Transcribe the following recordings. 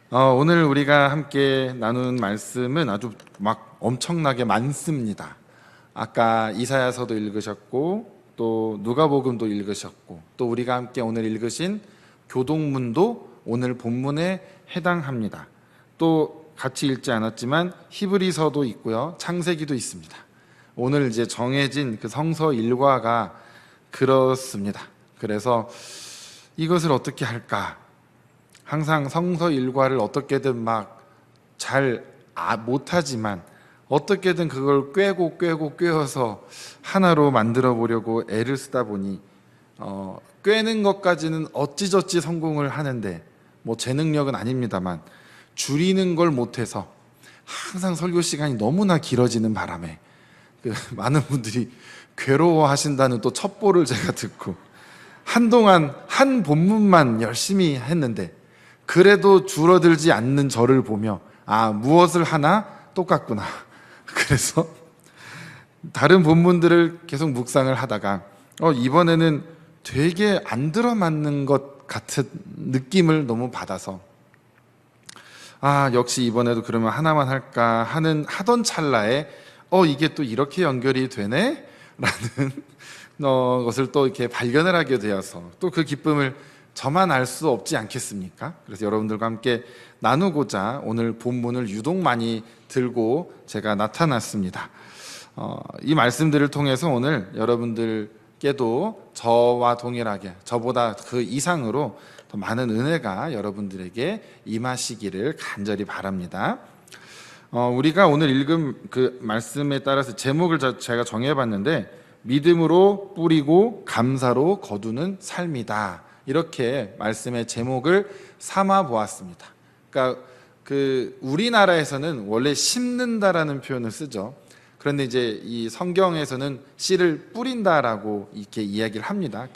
오늘 우리가 함께 나눈 말씀은 아주 막 엄청나게 많습니다. 아까 이사야서도 읽으셨고 또 누가복음도 읽으셨고 또 우리가 함께 오늘 읽으신 교동문도 오늘 본문에 해당합니다. 또 같이 읽지 않았지만 히브리서도 있고요, 창세기도 있습니다. 오늘 이제 정해진 그 성서 일과가 그렇습니다. 그래서 이것을 어떻게 할까? 항상 성서 일과를 어떻게든 막 잘 못하지만 어떻게든 그걸 꿰어서 하나로 만들어 보려고 애를 쓰다 보니 꿰는 것까지는 어찌저찌 성공을 하는데 뭐 제 능력은 아닙니다만 줄이는 걸 못해서 항상 설교 시간이 너무나 길어지는 바람에 많은 분들이 괴로워하신다는 또 첩보를 제가 듣고 한동안 한 본문만 열심히 했는데 그래도 줄어들지 않는 저를 보며 무엇을 하나 똑같구나. 그래서 다른 본문들을 계속 묵상을 하다가 이번에는 되게 안 들어맞는 것 같은 느낌을 너무 받아서 역시 이번에도 그러면 하나만 할까 하던 찰나에 이게 또 이렇게 연결이 되네? 라는 것을 또 이렇게 발견을 하게 되어서 또 그 기쁨을 저만 알 수 없지 않겠습니까? 그래서 여러분들과 함께 나누고자 오늘 본문을 유독 많이 들고 제가 나타났습니다. 이 말씀들을 통해서 오늘 여러분들께도 저와 동일하게 저보다 그 이상으로 더 많은 은혜가 여러분들에게 임하시기를 간절히 바랍니다. 우리가 오늘 읽은 그 말씀에 따라서 제목을 제가 정해봤는데 믿음으로 뿌리고 감사로 거두는 삶이다. 이렇게 말씀의 제목을 삼아 보았습니다. 그러니까 우리나라에서는 원래 심는다라는 표현을 쓰죠. 그런데 이제 이 성경에서는 씨를 뿌린다라고 이렇게 이야기를 합니다.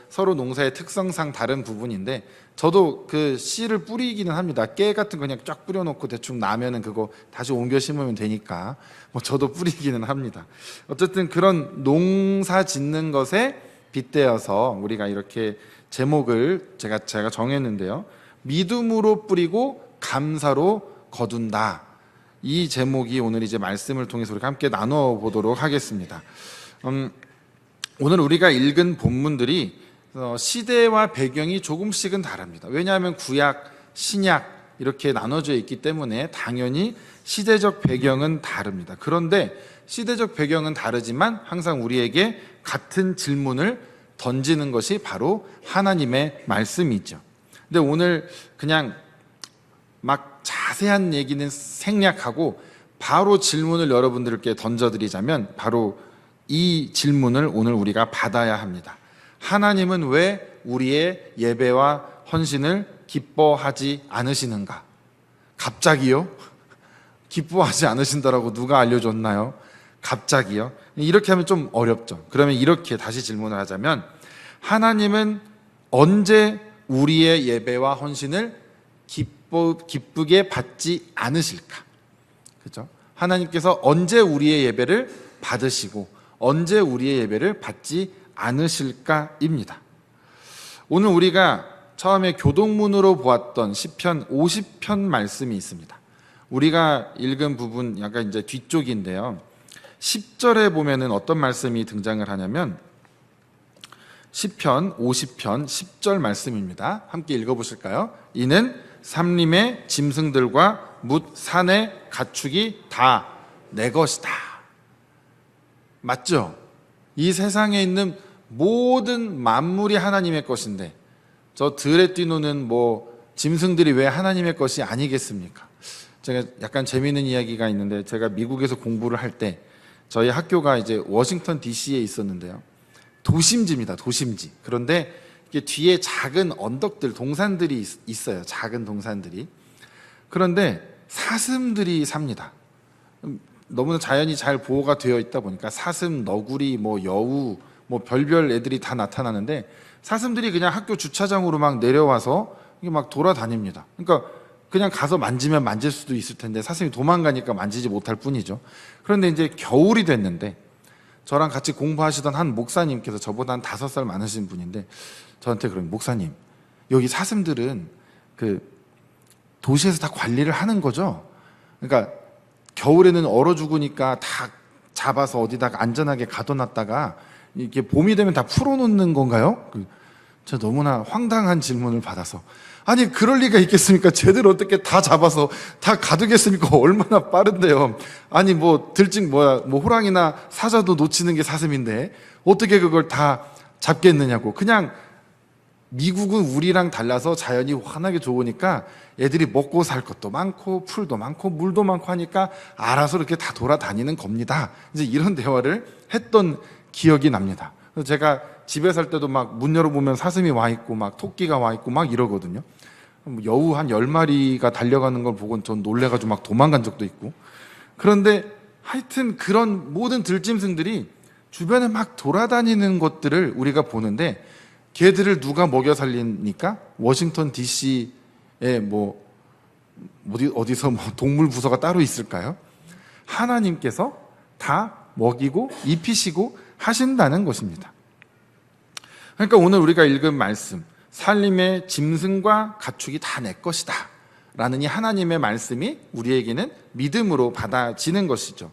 서로 농사의 특성상 다른 부분인데 저도 그 씨를 뿌리기는 합니다. 깨 같은 거 그냥 쫙 뿌려놓고 대충 나면은 그거 다시 옮겨 심으면 되니까 저도 뿌리기는 합니다. 어쨌든 그런 농사 짓는 것에 빗대어서 우리가 이렇게 제목을 제가 정했는데요. 믿음으로 뿌리고 감사로 거둔다. 이 제목이 오늘 이제 말씀을 통해서 우리가 함께 나눠 보도록 하겠습니다. 오늘 우리가 읽은 본문들이 시대와 배경이 조금씩은 다릅니다. 왜냐하면 구약, 신약 이렇게 나눠져 있기 때문에 당연히 시대적 배경은 다릅니다. 그런데 시대적 배경은 다르지만 항상 우리에게 같은 질문을 던지는 것이 바로 하나님의 말씀이죠. 근데 오늘 그냥 막 자세한 얘기는 생략하고 바로 질문을 여러분들께 던져드리자면 바로 이 질문을 오늘 우리가 받아야 합니다. 하나님은 왜 우리의 예배와 헌신을 기뻐하지 않으시는가? 갑자기요? 기뻐하지 않으신다라고 누가 알려줬나요? 갑자기요? 이렇게 하면 좀 어렵죠. 그러면 이렇게 다시 질문을 하자면 하나님은 언제 우리의 예배와 헌신을 기쁘게 받지 않으실까? 그렇죠? 하나님께서 언제 우리의 예배를 받으시고 언제 우리의 예배를 받지 않으실까입니다. 오늘 우리가 처음에 교동문으로 보았던 시편 50편 말씀이 있습니다. 우리가 읽은 부분 약간 이제 뒤쪽인데요. 10절에 보면은 어떤 말씀이 등장을 하냐면 시편 50편 10절 말씀입니다. 함께 읽어보실까요? 이는 삼림의 짐승들과 뭇 산의 가축이 다 내 것이다. 맞죠? 이 세상에 있는 모든 만물이 하나님의 것인데 저 들에 뛰노는 짐승들이 왜 하나님의 것이 아니겠습니까? 제가 약간 재미있는 이야기가 있는데 제가 미국에서 공부를 할 때 저희 학교가 이제 워싱턴 DC에 있었는데요. 도심지입니다. 도심지. 그런데 이게 뒤에 작은 언덕들, 동산들이 있어요. 작은 동산들이. 그런데 사슴들이 삽니다. 너무나 자연이 잘 보호가 되어 있다 보니까 사슴, 너구리, 여우, 별별 애들이 다 나타나는데 사슴들이 그냥 학교 주차장으로 막 내려와서 이게 막 돌아다닙니다. 그러니까 그냥 가서 만지면 만질 수도 있을 텐데 사슴이 도망가니까 만지지 못할 뿐이죠. 그런데 이제 겨울이 됐는데 저랑 같이 공부하시던 한 목사님께서 저보다 한 5살 많으신 분인데 저한테 그러면 목사님, 여기 사슴들은 도시에서 다 관리를 하는 거죠. 그러니까 겨울에는 얼어 죽으니까 다 잡아서 어디다가 안전하게 가둬놨다가 이렇게 봄이 되면 다 풀어놓는 건가요? 저 너무나 황당한 질문을 받아서, 아니 그럴 리가 있겠습니까? 쟤들 어떻게 다 잡아서 다 가두겠습니까? 얼마나 빠른데요. 아니 뭐 들증 뭐 호랑이나 사자도 놓치는 게 사슴인데 어떻게 그걸 다 잡겠느냐고. 그냥 미국은 우리랑 달라서 자연이 워낙에 좋으니까 애들이 먹고 살 것도 많고 풀도 많고 물도 많고 하니까 알아서 이렇게 다 돌아다니는 겁니다. 이제 이런 대화를 했던 기억이 납니다. 그래서 제가 집에 살 때도 막 문 열어보면 사슴이 와 있고 막 토끼가 와 있고 막 이러거든요. 여우 한 10마리가 달려가는 걸 보고 전 놀래가지고 막 도망간 적도 있고. 그런데 하여튼 그런 모든 들짐승들이 주변에 막 돌아다니는 것들을 우리가 보는데, 걔들을 누가 먹여 살리니까? 워싱턴 DC에 어디서 동물 부서가 따로 있을까요? 하나님께서 다 먹이고 입히시고 하신다는 것입니다. 그러니까 오늘 우리가 읽은 말씀, 살림의 짐승과 가축이 다 내 것이다 라는 이 하나님의 말씀이 우리에게는 믿음으로 받아지는 것이죠.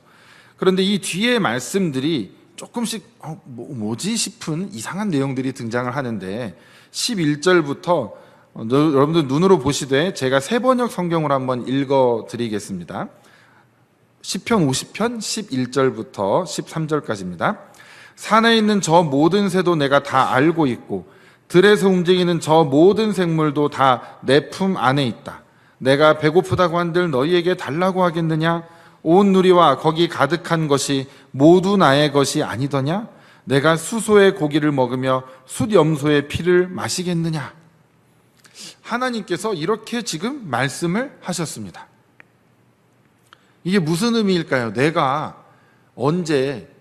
그런데 이 뒤에 말씀들이 조금씩 뭐지 싶은 이상한 내용들이 등장을 하는데, 11절부터 여러분들 눈으로 보시되 제가 세 번역 성경으로 한번 읽어 드리겠습니다. 시편 50편 11절부터 13절까지입니다. 산에 있는 저 모든 새도 내가 다 알고 있고 들에서 움직이는 저 모든 생물도 다 내 품 안에 있다. 내가 배고프다고 한들 너희에게 달라고 하겠느냐? 온 누리와 거기 가득한 것이 모두 나의 것이 아니더냐? 내가 수소의 고기를 먹으며 숫염소의 피를 마시겠느냐? 하나님께서 이렇게 지금 말씀을 하셨습니다. 이게 무슨 의미일까요? 내가 언제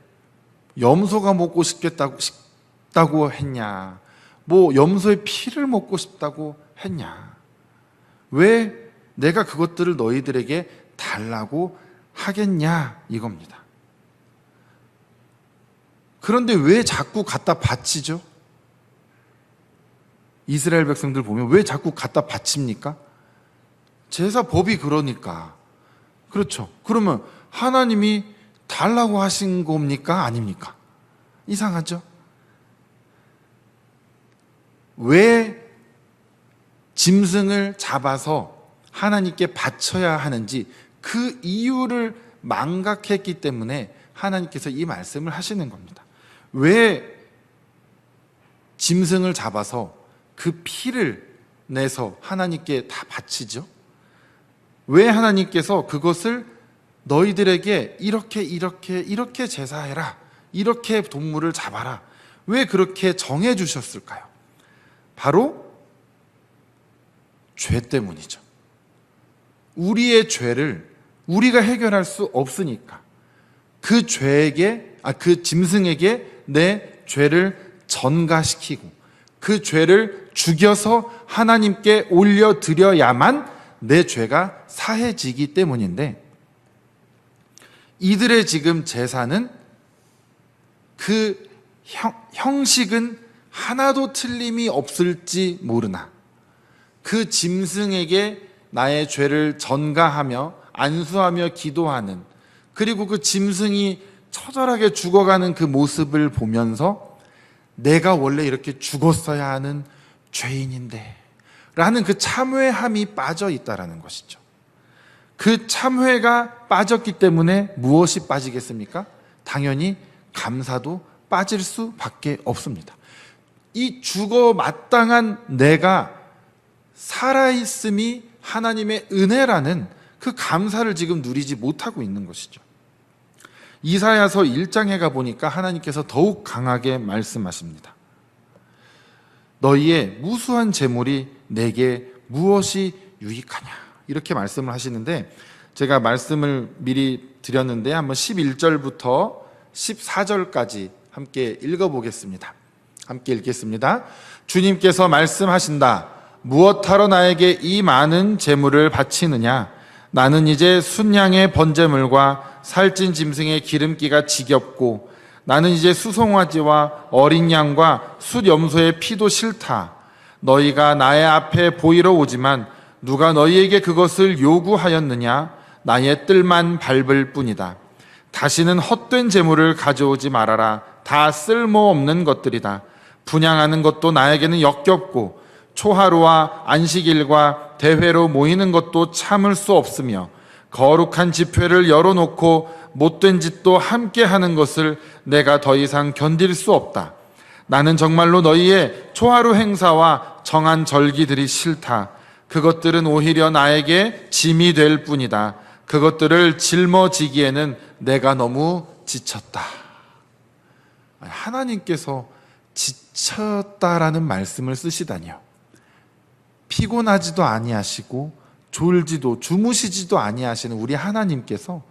염소가 먹고 싶다고 했냐? 뭐 염소의 피를 먹고 싶다고 했냐? 왜 내가 그것들을 너희들에게 달라고 하겠냐? 이겁니다. 그런데 왜 자꾸 갖다 바치죠? 이스라엘 백성들 보면 왜 자꾸 갖다 바칩니까? 제사법이 그러니까. 그렇죠. 그러면 하나님이 달라고 하신 겁니까? 아닙니까? 이상하죠? 왜 짐승을 잡아서 하나님께 바쳐야 하는지 그 이유를 망각했기 때문에 하나님께서 이 말씀을 하시는 겁니다. 왜 짐승을 잡아서 그 피를 내서 하나님께 다 바치죠? 왜 하나님께서 그것을 너희들에게 이렇게 제사해라, 이렇게 동물을 잡아라, 왜 그렇게 정해 주셨을까요? 바로 죄 때문이죠. 우리의 죄를 우리가 해결할 수 없으니까 그 짐승에게 내 죄를 전가시키고 그 죄를 죽여서 하나님께 올려드려야만 내 죄가 사해지기 때문인데, 이들의 지금 제사는 그 형식은 하나도 틀림이 없을지 모르나 그 짐승에게 나의 죄를 전가하며 안수하며 기도하는, 그리고 그 짐승이 처절하게 죽어가는 그 모습을 보면서 내가 원래 이렇게 죽었어야 하는 죄인인데 라는 그 참회함이 빠져 있다라는 것이죠. 그 참회가 빠졌기 때문에 무엇이 빠지겠습니까? 당연히 감사도 빠질 수밖에 없습니다. 이 죽어 마땅한 내가 살아있음이 하나님의 은혜라는 그 감사를 지금 누리지 못하고 있는 것이죠. 이사야서 1장에 가보니까 하나님께서 더욱 강하게 말씀하십니다. 너희의 무수한 재물이 내게 무엇이 유익하냐, 이렇게 말씀을 하시는데, 제가 말씀을 미리 드렸는데 한번 11절부터 14절까지 함께 읽어보겠습니다. 함께 읽겠습니다. 주님께서 말씀하신다. 무엇하러 나에게 이 많은 재물을 바치느냐? 나는 이제 순양의 번제물과 살찐 짐승의 기름기가 지겹고, 나는 이제 수송아지와 어린 양과 숫염소의 피도 싫다. 너희가 나의 앞에 보이러 오지만 누가 너희에게 그것을 요구하였느냐? 나의 뜰만 밟을 뿐이다. 다시는 헛된 재물을 가져오지 말아라. 다 쓸모없는 것들이다. 분향하는 것도 나에게는 역겹고 초하루와 안식일과 대회로 모이는 것도 참을 수 없으며 거룩한 집회를 열어놓고 못된 짓도 함께 하는 것을 내가 더 이상 견딜 수 없다. 나는 정말로 너희의 초하루 행사와 정한 절기들이 싫다. 그것들은 오히려 나에게 짐이 될 뿐이다. 그것들을 짊어지기에는 내가 너무 지쳤다. 하나님께서 지쳤다라는 말씀을 쓰시다니요. 피곤하지도 아니하시고 졸지도 주무시지도 아니하시는 우리 하나님께서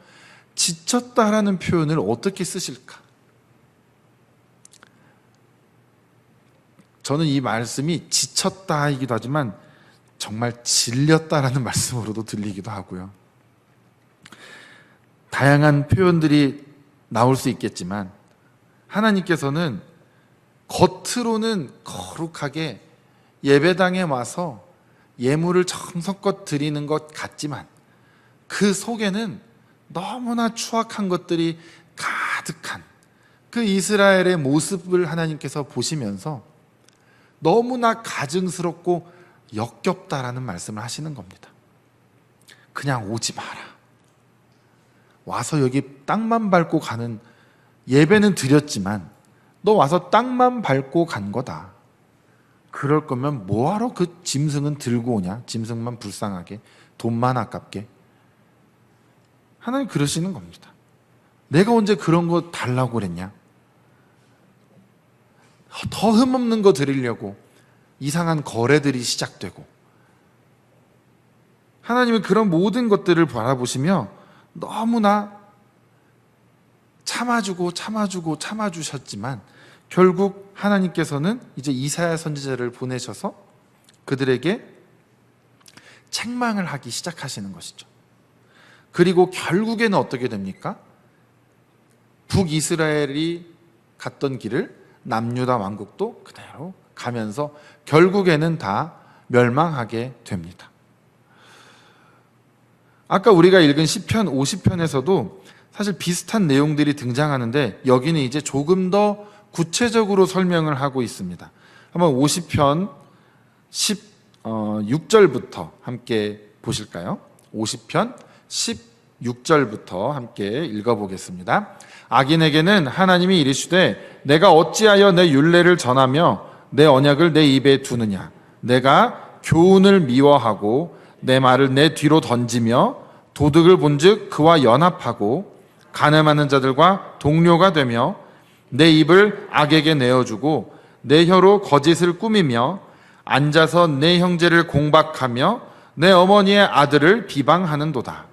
지쳤다라는 표현을 어떻게 쓰실까? 저는 이 말씀이 지쳤다이기도 하지만 정말 질렸다라는 말씀으로도 들리기도 하고요. 다양한 표현들이 나올 수 있겠지만 하나님께서는 겉으로는 거룩하게 예배당에 와서 예물을 정성껏 드리는 것 같지만 그 속에는 너무나 추악한 것들이 가득한 그 이스라엘의 모습을 하나님께서 보시면서 너무나 가증스럽고 역겹다라는 말씀을 하시는 겁니다. 그냥 오지 마라. 와서 여기 땅만 밟고 가는, 예배는 드렸지만 너 와서 땅만 밟고 간 거다. 그럴 거면 뭐하러 그 짐승은 들고 오냐? 짐승만 불쌍하게, 돈만 아깝게. 하나님 그러시는 겁니다. 내가 언제 그런 거 달라고 그랬냐? 더 흠없는 거 드리려고 이상한 거래들이 시작되고, 하나님은 그런 모든 것들을 바라보시며 너무나 참아주셨지만 결국 하나님께서는 이제 이사야 선지자를 보내셔서 그들에게 책망을 하기 시작하시는 것이죠. 그리고 결국에는 어떻게 됩니까? 북이스라엘이 갔던 길을 남유다 왕국도 그대로 가면서 결국에는 다 멸망하게 됩니다. 아까 우리가 읽은 시편 50편에서도 사실 비슷한 내용들이 등장하는데 여기는 이제 조금 더 구체적으로 설명을 하고 있습니다. 한번 50편 16절부터 함께 보실까요? 50편 16절부터 함께 읽어보겠습니다. 악인에게는 하나님이 이르시되 내가 어찌하여 내 율례를 전하며 내 언약을 내 입에 두느냐? 내가 교훈을 미워하고 내 말을 내 뒤로 던지며 도둑을 본즉 그와 연합하고 간음하는 자들과 동료가 되며 내 입을 악에게 내어주고 내 혀로 거짓을 꾸미며 앉아서 내 형제를 공박하며 내 어머니의 아들을 비방하는도다.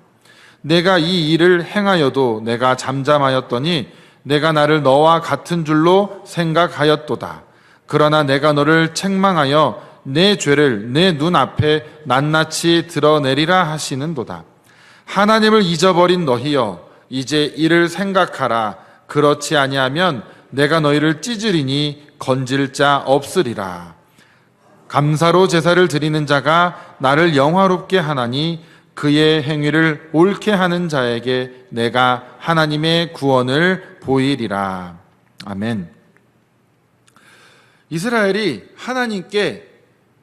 내가 이 일을 행하여도 내가 잠잠하였더니 내가 나를 너와 같은 줄로 생각하였도다. 그러나 내가 너를 책망하여 내 죄를 내 눈앞에 낱낱이 드러내리라 하시는도다. 하나님을 잊어버린 너희여, 이제 이를 생각하라. 그렇지 아니하면 내가 너희를 찢으리니 건질 자 없으리라. 감사로 제사를 드리는 자가 나를 영화롭게 하나니 그의 행위를 옳게 하는 자에게 내가 하나님의 구원을 보이리라. 아멘. 이스라엘이 하나님께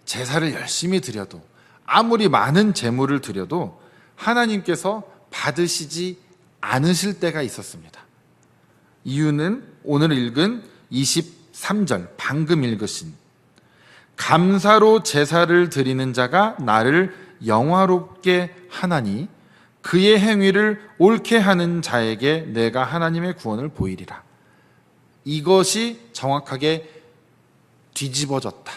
제사를 열심히 드려도, 아무리 많은 제물을 드려도 하나님께서 받으시지 않으실 때가 있었습니다. 이유는 오늘 읽은 23절, 방금 읽으신 감사로 제사를 드리는 자가 나를 영화롭게 하나니 그의 행위를 옳게 하는 자에게 내가 하나님의 구원을 보이리라. 이것이 정확하게 뒤집어졌다,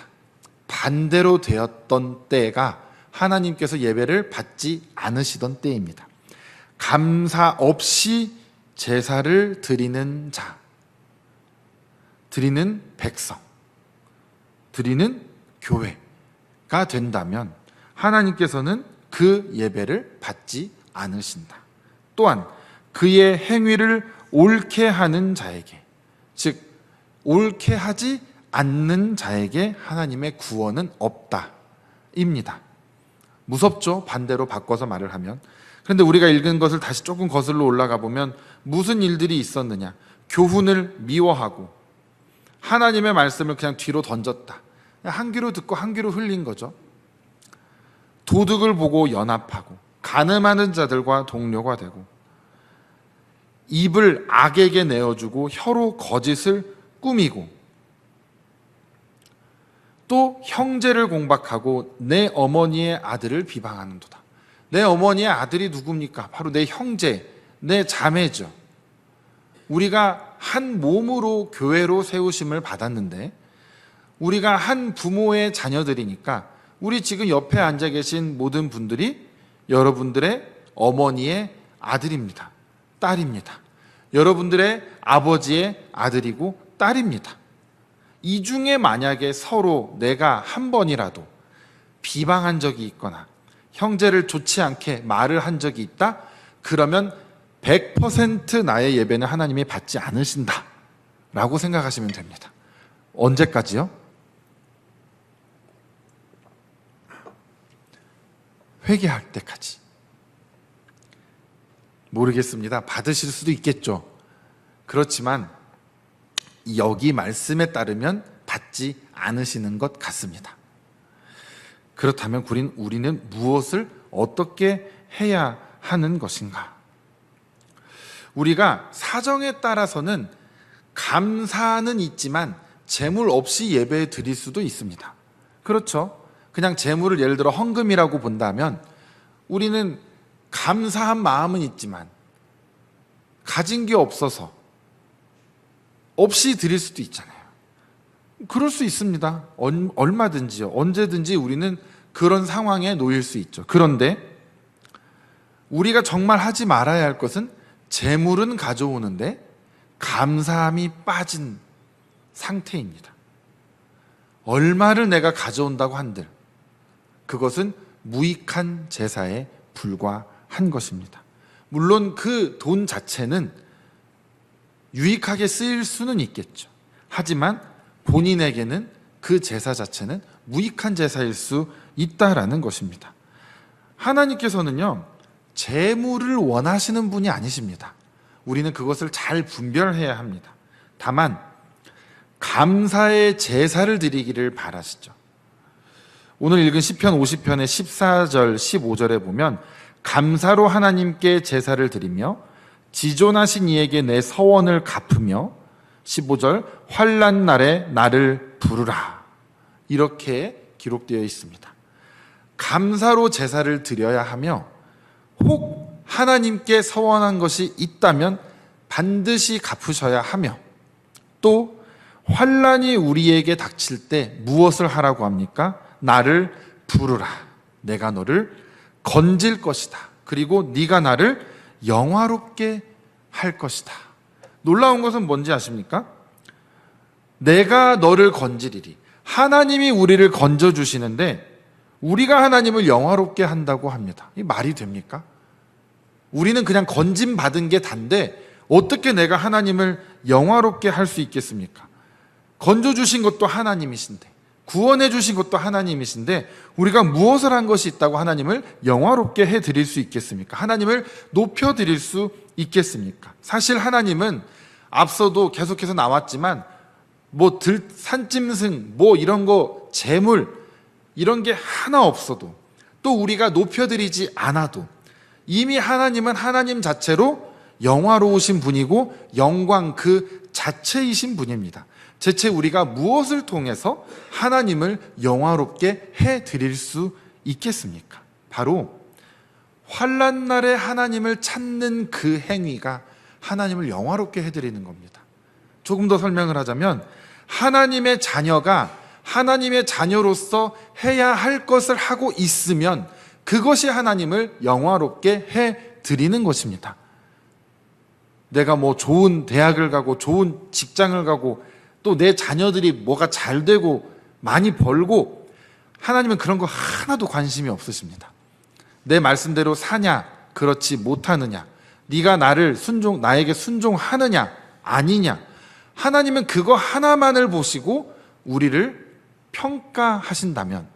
반대로 되었던 때가 하나님께서 예배를 받지 않으시던 때입니다. 감사 없이 제사를 드리는 자, 드리는 백성, 드리는 교회가 된다면 하나님께서는 그 예배를 받지 않으신다. 또한 그의 행위를 옳게 하는 자에게, 즉 옳게 하지 않는 자에게 하나님의 구원은 없다 입니다. 무섭죠? 반대로 바꿔서 말을 하면. 그런데 우리가 읽은 것을 다시 조금 거슬러 올라가 보면 무슨 일들이 있었느냐? 교훈을 미워하고 하나님의 말씀을 그냥 뒤로 던졌다. 한 귀로 듣고 한 귀로 흘린 거죠. 도둑을 보고 연합하고 간음하는 자들과 동료가 되고 입을 악에게 내어주고 혀로 거짓을 꾸미고 또 형제를 공박하고 내 어머니의 아들을 비방하는도다. 내 어머니의 아들이 누굽니까? 바로 내 형제, 내 자매죠. 우리가 한 몸으로 교회로 세우심을 받았는데 우리가 한 부모의 자녀들이니까 우리 지금 옆에 앉아 계신 모든 분들이 여러분들의 어머니의 아들입니다. 딸입니다. 여러분들의 아버지의 아들이고 딸입니다. 이 중에 만약에 서로 내가 한 번이라도 비방한 적이 있거나 형제를 좋지 않게 말을 한 적이 있다? 그러면 100% 나의 예배는 하나님이 받지 않으신다 라고 생각하시면 됩니다. 언제까지요? 회개할 때까지. 모르겠습니다. 받으실 수도 있겠죠. 그렇지만 여기 말씀에 따르면 받지 않으시는 것 같습니다. 그렇다면 우리는 무엇을 어떻게 해야 하는 것인가? 우리가 사정에 따라서는 감사는 있지만 재물 없이 예배 드릴 수도 있습니다. 그렇죠? 그냥 재물을 예를 들어 헌금이라고 본다면 우리는 감사한 마음은 있지만 가진 게 없어서 없이 드릴 수도 있잖아요. 그럴 수 있습니다. 얼마든지요. 언제든지 우리는 그런 상황에 놓일 수 있죠. 그런데 우리가 정말 하지 말아야 할 것은 재물은 가져오는데 감사함이 빠진 상태입니다. 얼마를 내가 가져온다고 한들 그것은 무익한 제사에 불과한 것입니다. 물론 그 돈 자체는 유익하게 쓰일 수는 있겠죠. 하지만 본인에게는 그 제사 자체는 무익한 제사일 수 있다라는 것입니다. 하나님께서는요, 재물을 원하시는 분이 아니십니다. 우리는 그것을 잘 분별해야 합니다. 다만 감사의 제사를 드리기를 바라시죠. 오늘 읽은 시편 50편의 14절, 15절에 보면 감사로 하나님께 제사를 드리며 지존하신 이에게 내 서원을 갚으며 15절 환난 날에 나를 부르라 이렇게 기록되어 있습니다. 감사로 제사를 드려야 하며 혹 하나님께 서원한 것이 있다면 반드시 갚으셔야 하며 또 환난이 우리에게 닥칠 때 무엇을 하라고 합니까? 나를 부르라. 내가 너를 건질 것이다. 그리고 네가 나를 영화롭게 할 것이다. 놀라운 것은 뭔지 아십니까? 내가 너를 건지리리. 하나님이 우리를 건져주시는데 우리가 하나님을 영화롭게 한다고 합니다. 이 말이 됩니까? 우리는 그냥 건짐받은 게 단데 어떻게 내가 하나님을 영화롭게 할 수 있겠습니까? 건져주신 것도 하나님이신데 구원해 주신 것도 하나님이신데 우리가 무엇을 한 것이 있다고 하나님을 영화롭게 해드릴 수 있겠습니까? 하나님을 높여드릴 수 있겠습니까? 사실 하나님은 앞서도 계속해서 나왔지만 산짐승 이런 거 재물 이런 게 하나 없어도 또 우리가 높여드리지 않아도 이미 하나님은 하나님 자체로 영화로우신 분이고 영광 그 자체이신 분입니다. 대체 우리가 무엇을 통해서 하나님을 영화롭게 해드릴 수 있겠습니까? 바로 환난 날에 하나님을 찾는 그 행위가 하나님을 영화롭게 해드리는 겁니다. 조금 더 설명을 하자면 하나님의 자녀가 하나님의 자녀로서 해야 할 것을 하고 있으면 그것이 하나님을 영화롭게 해드리는 것입니다. 내가 좋은 대학을 가고 좋은 직장을 가고 또 내 자녀들이 뭐가 잘 되고 많이 벌고 하나님은 그런 거 하나도 관심이 없으십니다. 내 말씀대로 사냐 그렇지 못하느냐 네가 나에게 순종하느냐 아니냐 하나님은 그거 하나만을 보시고 우리를 평가하신다면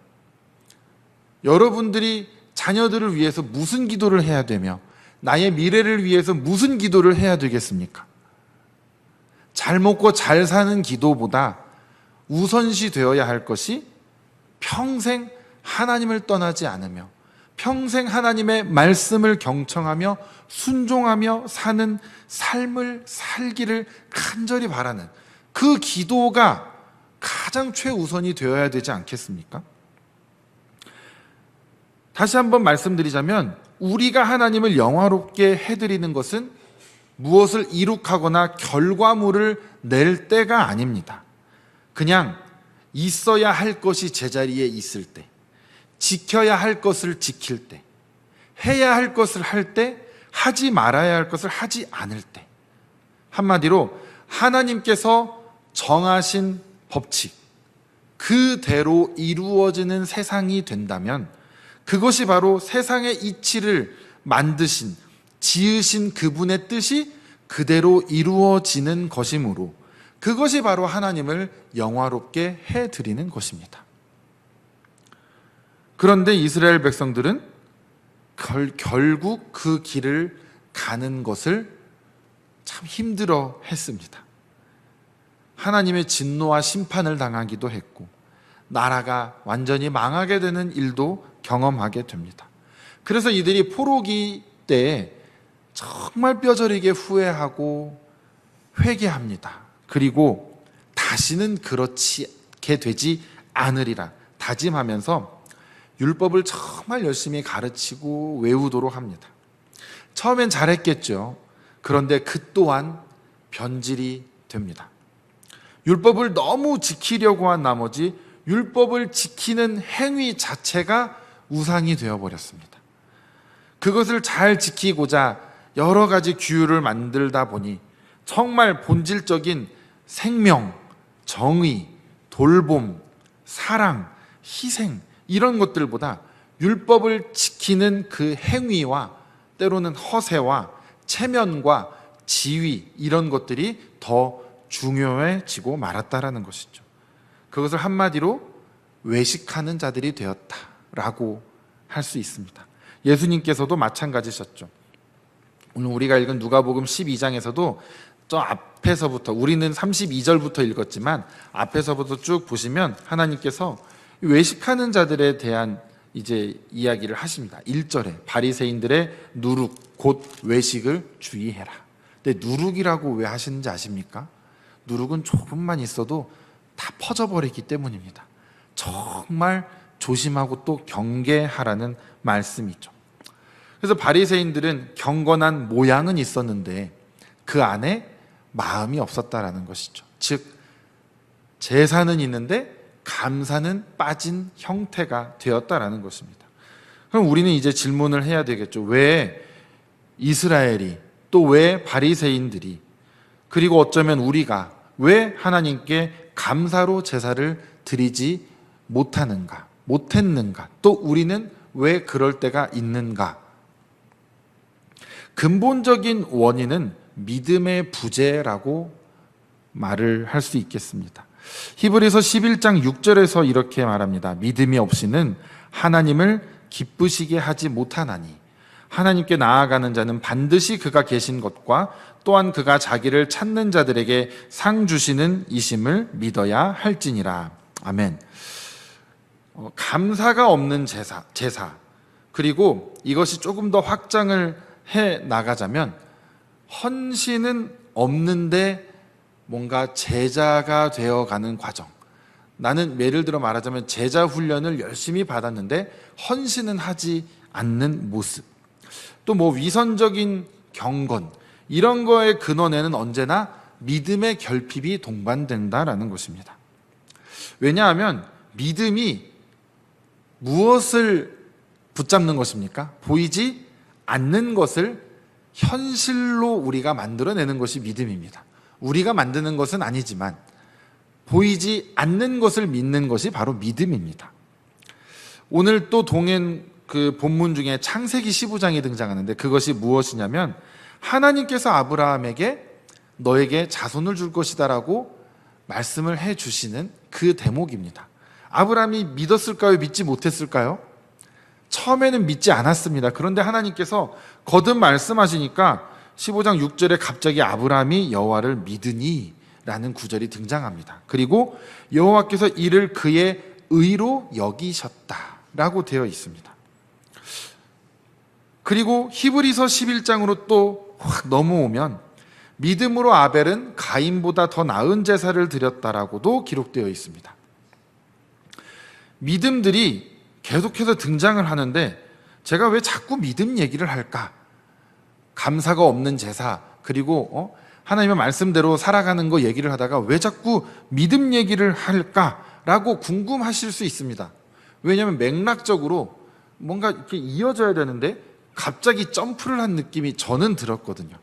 여러분들이 자녀들을 위해서 무슨 기도를 해야 되며 나의 미래를 위해서 무슨 기도를 해야 되겠습니까? 잘 먹고 잘 사는 기도보다 우선시 되어야 할 것이 평생 하나님을 떠나지 않으며 평생 하나님의 말씀을 경청하며 순종하며 사는 삶을 살기를 간절히 바라는 그 기도가 가장 최우선이 되어야 되지 않겠습니까? 다시 한번 말씀드리자면 우리가 하나님을 영화롭게 해드리는 것은 무엇을 이룩하거나 결과물을 낼 때가 아닙니다. 그냥 있어야 할 것이 제자리에 있을 때, 지켜야 할 것을 지킬 때, 해야 할 것을 할 때, 하지 말아야 할 것을 하지 않을 때, 한마디로 하나님께서 정하신 법칙 그대로 이루어지는 세상이 된다면 그것이 바로 세상의 이치를 만드신 지으신 그분의 뜻이 그대로 이루어지는 것이므로 그것이 바로 하나님을 영화롭게 해드리는 것입니다. 그런데 이스라엘 백성들은 결국 그 길을 가는 것을 참 힘들어 했습니다. 하나님의 진노와 심판을 당하기도 했고 나라가 완전히 망하게 되는 일도 경험하게 됩니다. 그래서 이들이 포로기 때 정말 뼈저리게 후회하고 회개합니다. 그리고 다시는 그렇게 되지 않으리라 다짐하면서 율법을 정말 열심히 가르치고 외우도록 합니다. 처음엔 잘했겠죠. 그런데 그 또한 변질이 됩니다. 율법을 너무 지키려고 한 나머지 율법을 지키는 행위 자체가 우상이 되어버렸습니다. 그것을 잘 지키고자 여러 가지 규율을 만들다 보니 정말 본질적인 생명, 정의, 돌봄, 사랑, 희생 이런 것들보다 율법을 지키는 그 행위와 때로는 허세와 체면과 지위 이런 것들이 더 중요해지고 말았다라는 것이죠. 그것을 한마디로 외식하는 자들이 되었다라고 할 수 있습니다. 예수님께서도 마찬가지셨죠. 오늘 우리가 읽은 누가복음 12장에서도 저 앞에서부터 우리는 32절부터 읽었지만 앞에서부터 쭉 보시면 하나님께서 외식하는 자들에 대한 이제 이야기를 하십니다. 1절에 바리새인들의 누룩 곧 외식을 주의해라. 근데 누룩이라고 왜 하시는지 아십니까? 누룩은 조금만 있어도 다 퍼져버리기 때문입니다. 정말 조심하고 또 경계하라는 말씀이죠. 그래서 바리새인들은 경건한 모양은 있었는데 그 안에 마음이 없었다라는 것이죠. 즉 제사는 있는데 감사는 빠진 형태가 되었다라는 것입니다. 그럼 우리는 이제 질문을 해야 되겠죠. 왜 이스라엘이 또 왜 바리새인들이 그리고 어쩌면 우리가 왜 하나님께 감사로 제사를 드리지 못했는가? 또 우리는 왜 그럴 때가 있는가? 근본적인 원인은 믿음의 부재라고 말을 할 수 있겠습니다. 히브리서 11장 6절에서 이렇게 말합니다. 믿음이 없이는 하나님을 기쁘시게 하지 못하나니 하나님께 나아가는 자는 반드시 그가 계신 것과 또한 그가 자기를 찾는 자들에게 상 주시는 이심을 믿어야 할지니라. 아멘. 감사가 없는 제사 그리고 이것이 조금 더 확장을 해 나가자면 헌신은 없는데 뭔가 제자가 되어가는 과정. 나는 예를 들어 말하자면 제자 훈련을 열심히 받았는데 헌신은 하지 않는 모습. 또 뭐 위선적인 경건 이런 거의 근원에는 언제나 믿음의 결핍이 동반된다라는 것입니다. 왜냐하면 믿음이 무엇을 붙잡는 것입니까? 보이지 않는 것을 현실로 우리가 만들어내는 것이 믿음입니다. 우리가 만드는 것은 아니지만 보이지 않는 것을 믿는 것이 바로 믿음입니다. 오늘 또 동행 그 본문 중에 창세기 15장이 등장하는데 그것이 무엇이냐면 하나님께서 아브라함에게 너에게 자손을 줄 것이다라고 말씀을 해 주시는 그 대목입니다. 아브라함이 믿었을까요? 믿지 못했을까요? 처음에는 믿지 않았습니다. 그런데 하나님께서 거듭 말씀하시니까 15장 6절에 갑자기 아브라함이 여호와를 믿으니 라는 구절이 등장합니다. 그리고 여호와께서 이를 그의 의로 여기셨다라고 되어 있습니다. 그리고 히브리서 11장으로 또 확 넘어오면 믿음으로 아벨은 가인보다 더 나은 제사를 드렸다라고도 기록되어 있습니다. 믿음들이 계속해서 등장을 하는데 제가 왜 자꾸 믿음 얘기를 할까? 감사가 없는 제사, 그리고 하나님의 말씀대로 살아가는 거 얘기를 하다가 왜 자꾸 믿음 얘기를 할까라고 궁금하실 수 있습니다. 왜냐하면 맥락적으로 뭔가 이렇게 이어져야 되는데 갑자기 점프를 한 느낌이 저는 들었거든요.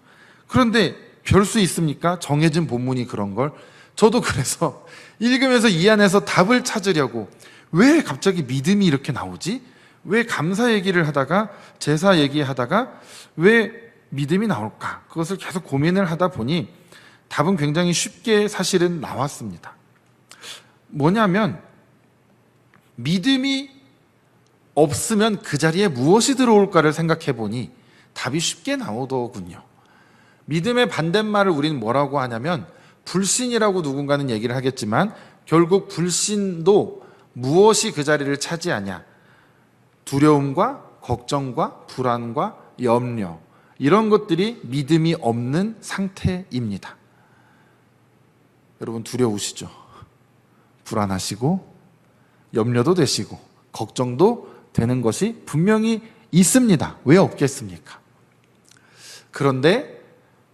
그런데 별 수 있습니까? 정해진 본문이 그런 걸. 저도 그래서 읽으면서 이 안에서 답을 찾으려고, 왜 갑자기 믿음이 이렇게 나오지? 왜 감사 얘기를 하다가 제사 얘기하다가 왜 믿음이 나올까? 그것을 계속 고민을 하다 보니 답은 굉장히 쉽게 사실은 나왔습니다. 뭐냐면 믿음이 없으면 그 자리에 무엇이 들어올까를 생각해 보니 답이 쉽게 나오더군요. 믿음의 반대말을 우리는 뭐라고 하냐면 불신이라고 누군가는 얘기를 하겠지만 결국 불신도 무엇이 그 자리를 차지하냐? 두려움과 걱정과 불안과 염려, 이런 것들이 믿음이 없는 상태입니다. 여러분 두려우시죠? 불안하시고 염려도 되시고 걱정도 되는 것이 분명히 있습니다. 왜 없겠습니까? 그런데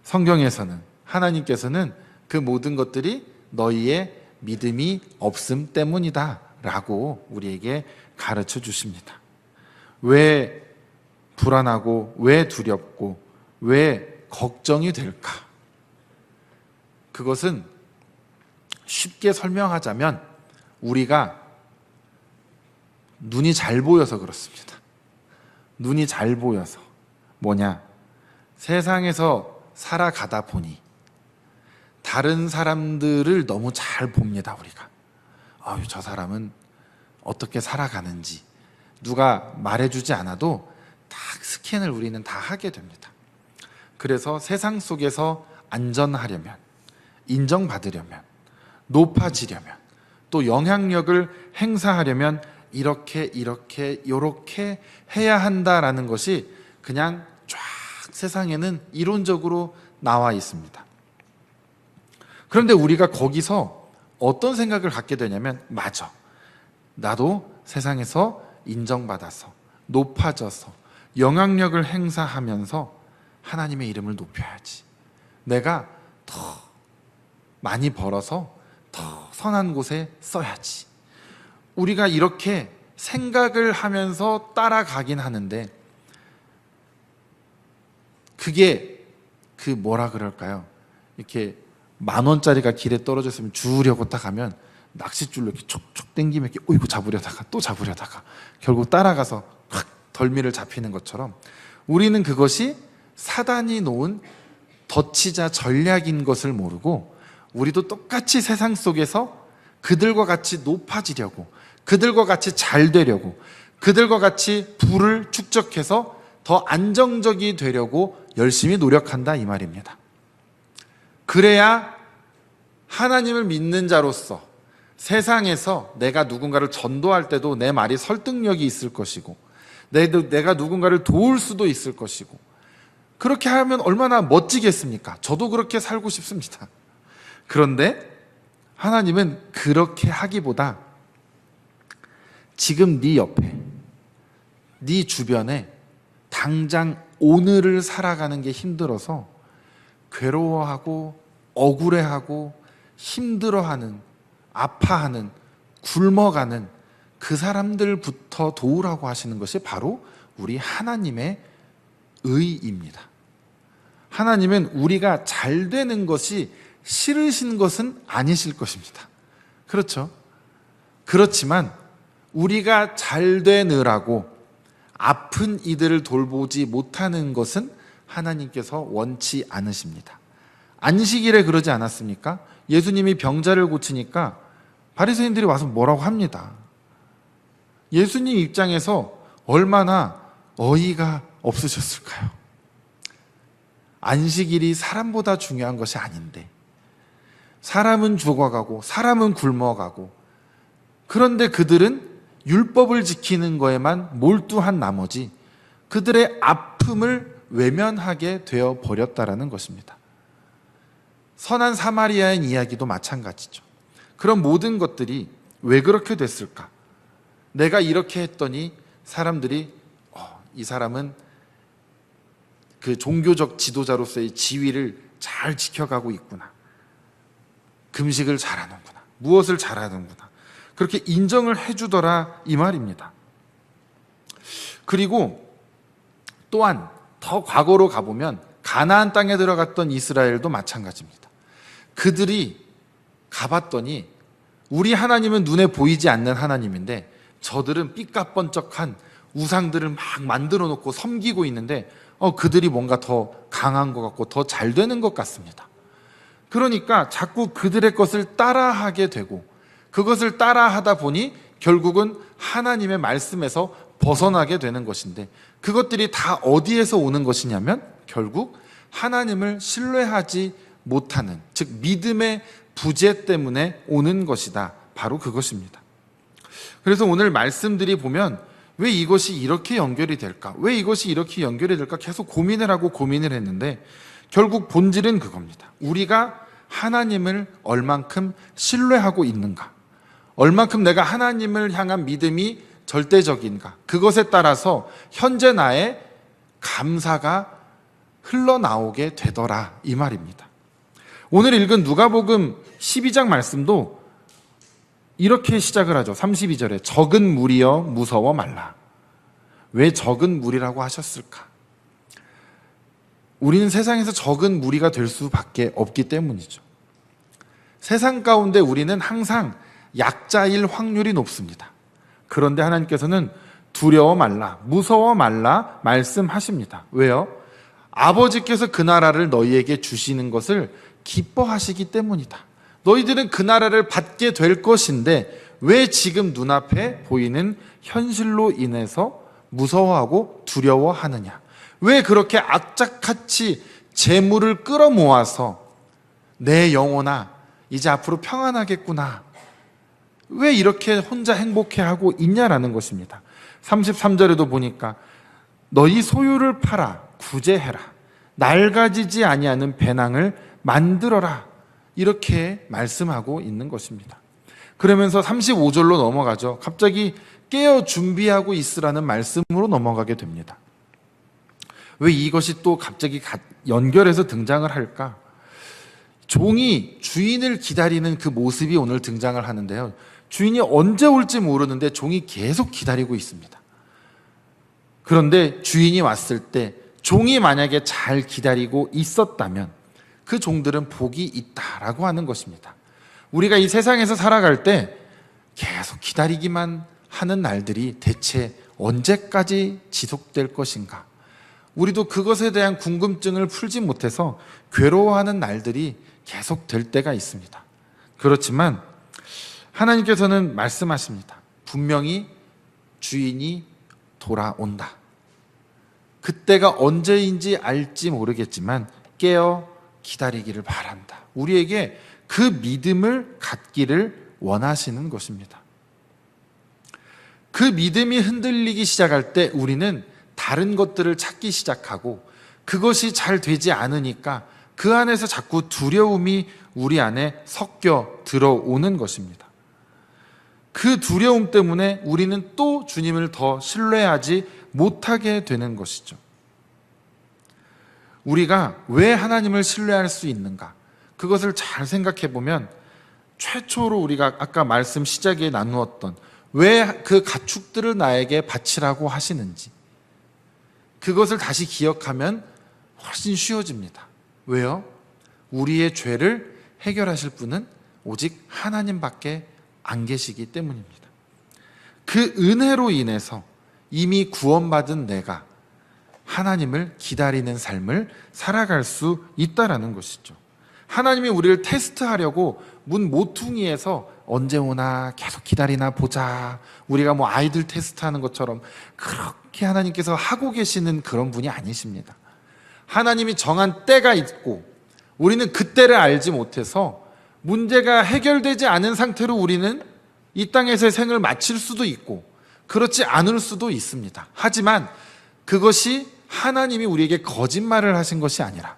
성경에서는, 하나님께서는 그 모든 것들이 너희의 믿음이 없음 때문이다 라고 우리에게 가르쳐 주십니다. 왜 불안하고 왜 두렵고 왜 걱정이 될까? 그것은 쉽게 설명하자면 우리가 눈이 잘 보여서 그렇습니다. 눈이 잘 보여서. 뭐냐? 세상에서 살아가다 보니 다른 사람들을 너무 잘 봅니다, 우리가. 저 사람은 어떻게 살아가는지 누가 말해주지 않아도 다 스캔을 우리는 다 하게 됩니다. 그래서 세상 속에서 안전하려면, 인정받으려면, 높아지려면, 또 영향력을 행사하려면 이렇게 요렇게 해야 한다라는 것이 그냥 쫙 세상에는 이론적으로 나와 있습니다. 그런데 우리가 거기서 어떤 생각을 갖게 되냐면, 맞아, 나도 세상에서 인정받아서 높아져서 영향력을 행사하면서 하나님의 이름을 높여야지, 내가 더 많이 벌어서 더 선한 곳에 써야지, 우리가 이렇게 생각을 하면서 따라가긴 하는데 그게 뭐라 그럴까요? 이렇게 10,000원짜리가 길에 떨어졌으면 주우려고 딱 가면 낚싯줄로 이렇게 촉촉 당기면 이렇게 이거 잡으려다가 또 잡으려다가 결국 따라가서 확 덜미를 잡히는 것처럼 우리는 그것이 사단이 놓은 덫이자 전략인 것을 모르고 우리도 똑같이 세상 속에서 그들과 같이 높아지려고, 그들과 같이 잘 되려고, 그들과 같이 부를 축적해서 더 안정적이 되려고 열심히 노력한다 이 말입니다. 그래야 하나님을 믿는 자로서 세상에서 내가 누군가를 전도할 때도 내 말이 설득력이 있을 것이고 내가 누군가를 도울 수도 있을 것이고, 그렇게 하면 얼마나 멋지겠습니까? 저도 그렇게 살고 싶습니다. 그런데 하나님은 그렇게 하기보다 지금 네 옆에, 네 주변에 당장 오늘을 살아가는 게 힘들어서 괴로워하고 억울해하고 힘들어하는, 아파하는, 굶어가는 그 사람들부터 도우라고 하시는 것이 바로 우리 하나님의 의입니다. 하나님은 우리가 잘 되는 것이 싫으신 것은 아니실 것입니다. 그렇죠? 그렇지만 우리가 잘 되느라고 아픈 이들을 돌보지 못하는 것은 하나님께서 원치 않으십니다. 안식일에 그러지 않았습니까? 예수님이 병자를 고치니까 바리새인들이 와서 뭐라고 합니다. 예수님 입장에서 얼마나 어이가 없으셨을까요? 안식일이 사람보다 중요한 것이 아닌데, 사람은 죽어가고 사람은 굶어가고, 그런데 그들은 율법을 지키는 거에만 몰두한 나머지 그들의 아픔을 외면하게 되어 버렸다라는 것입니다. 선한 사마리아인 이야기도 마찬가지죠. 그런 모든 것들이 왜 그렇게 됐을까? 내가 이렇게 했더니 사람들이 이 사람은 그 종교적 지도자로서의 지위를 잘 지켜가고 있구나, 금식을 잘하는구나, 무엇을 잘하는구나, 그렇게 인정을 해주더라 이 말입니다. 그리고 또한 더 과거로 가보면 가나안 땅에 들어갔던 이스라엘도 마찬가지입니다. 그들이 가봤더니 우리 하나님은 눈에 보이지 않는 하나님인데 저들은 삐까뻔쩍한 우상들을 막 만들어 놓고 섬기고 있는데 그들이 뭔가 더 강한 것 같고 더 잘 되는 것 같습니다. 그러니까 자꾸 그들의 것을 따라하게 되고, 그것을 따라하다 보니 결국은 하나님의 말씀에서 벗어나게 되는 것인데, 그것들이 다 어디에서 오는 것이냐면 결국 하나님을 신뢰하지 못하는, 즉 믿음의 부재 때문에 오는 것이다. 바로 그것입니다. 그래서 오늘 말씀들이 보면 왜 이것이 이렇게 연결이 될까? 왜 이것이 이렇게 연결이 될까? 계속 고민을 하고 고민을 했는데 결국 본질은 그겁니다. 우리가 하나님을 얼만큼 신뢰하고 있는가? 얼만큼 내가 하나님을 향한 믿음이 절대적인가? 그것에 따라서 현재 나의 감사가 흘러나오게 되더라 이 말입니다. 오늘 읽은 누가복음 12장 말씀도 이렇게 시작을 하죠. 32절에 적은 무리여 무서워 말라. 왜 적은 무리라고 하셨을까? 우리는 세상에서 적은 무리가 될 수밖에 없기 때문이죠. 세상 가운데 우리는 항상 약자일 확률이 높습니다. 그런데 하나님께서는 두려워 말라, 무서워 말라 말씀하십니다. 왜요? 아버지께서 그 나라를 너희에게 주시는 것을 기뻐하시기 때문이다. 너희들은 그 나라를 받게 될 것인데 왜 지금 눈앞에 보이는 현실로 인해서 무서워하고 두려워하느냐? 왜 그렇게 악착같이 재물을 끌어모아서 내 영혼아 이제 앞으로 평안하겠구나, 왜 이렇게 혼자 행복해하고 있냐라는 것입니다. 33절에도 보니까 너희 소유를 팔아 구제해라, 낡아지지 아니하는 배낭을 만들어라, 이렇게 말씀하고 있는 것입니다. 그러면서 35절로 넘어가죠. 갑자기 깨어 준비하고 있으라는 말씀으로 넘어가게 됩니다. 왜 이것이 또 갑자기 연결해서 등장을 할까? 종이 주인을 기다리는 그 모습이 오늘 등장을 하는데요. 주인이 언제 올지 모르는데 종이 계속 기다리고 있습니다. 그런데 주인이 왔을 때 종이 만약에 잘 기다리고 있었다면 그 종들은 복이 있다라고 하는 것입니다. 우리가 이 세상에서 살아갈 때 계속 기다리기만 하는 날들이 대체 언제까지 지속될 것인가? 우리도 그것에 대한 궁금증을 풀지 못해서 괴로워하는 날들이 계속 될 때가 있습니다. 그렇지만 하나님께서는 말씀하십니다. 분명히 주인이 돌아온다. 그때가 언제인지 알지 모르겠지만 깨어 기다리기를 바란다. 우리에게 그 믿음을 갖기를 원하시는 것입니다. 그 믿음이 흔들리기 시작할 때 우리는 다른 것들을 찾기 시작하고 그것이 잘 되지 않으니까 그 안에서 자꾸 두려움이 우리 안에 섞여 들어오는 것입니다. 그 두려움 때문에 우리는 또 주님을 더 신뢰하지 못하게 되는 것이죠. 우리가 왜 하나님을 신뢰할 수 있는가? 그것을 잘 생각해 보면 최초로 우리가 아까 말씀 시작에 나누었던 왜 그 가축들을 나에게 바치라고 하시는지 그것을 다시 기억하면 훨씬 쉬워집니다. 왜요? 우리의 죄를 해결하실 분은 오직 하나님밖에 안 계시기 때문입니다. 그 은혜로 인해서 이미 구원받은 내가 하나님을 기다리는 삶을 살아갈 수 있다라는 것이죠. 하나님이 우리를 테스트하려고 문 모퉁이에서 언제 오나 계속 기다리나 보자, 우리가 뭐 아이들 테스트하는 것처럼 그렇게 하나님께서 하고 계시는 그런 분이 아니십니다. 하나님이 정한 때가 있고 우리는 그 때를 알지 못해서 문제가 해결되지 않은 상태로 우리는 이 땅에서의 생을 마칠 수도 있고 그렇지 않을 수도 있습니다. 하지만 그것이 하나님이 우리에게 거짓말을 하신 것이 아니라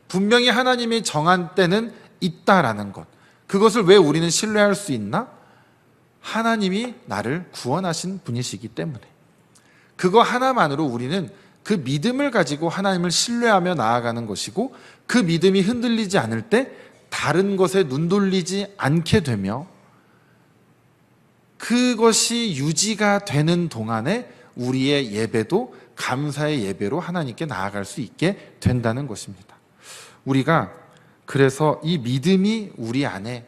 분명히 하나님이 정한 때는 있다라는 것, 그것을 왜 우리는 신뢰할 수 있나? 하나님이 나를 구원하신 분이시기 때문에. 그거 하나만으로 우리는 그 믿음을 가지고 하나님을 신뢰하며 나아가는 것이고, 그 믿음이 흔들리지 않을 때 다른 것에 눈 돌리지 않게 되며, 그것이 유지가 되는 동안에 우리의 예배도 감사의 예배로 하나님께 나아갈 수 있게 된다는 것입니다. 우리가 그래서 이 믿음이 우리 안에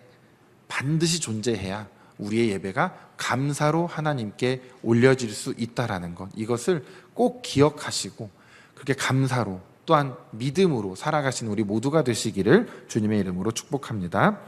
반드시 존재해야 우리의 예배가 감사로 하나님께 올려질 수 있다라는 것, 이것을 꼭 기억하시고 그렇게 감사로 또한 믿음으로 살아가신 우리 모두가 되시기를 주님의 이름으로 축복합니다.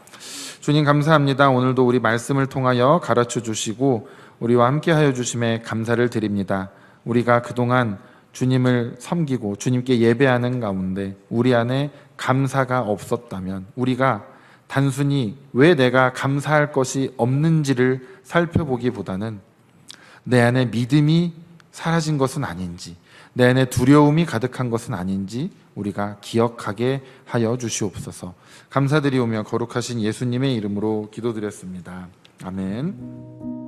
주님 감사합니다. 오늘도 우리 말씀을 통하여 가르쳐 주시고 우리와 함께 하여 주심에 감사를 드립니다. 우리가 그동안 주님을 섬기고 주님께 예배하는 가운데 우리 안에 감사가 없었다면, 우리가 단순히 왜 내가 감사할 것이 없는지를 살펴보기보다는 내 안에 믿음이 사라진 것은 아닌지, 내 안에 두려움이 가득한 것은 아닌지 우리가 기억하게 하여 주시옵소서. 감사드리오며 거룩하신 예수님의 이름으로 기도드렸습니다. 아멘.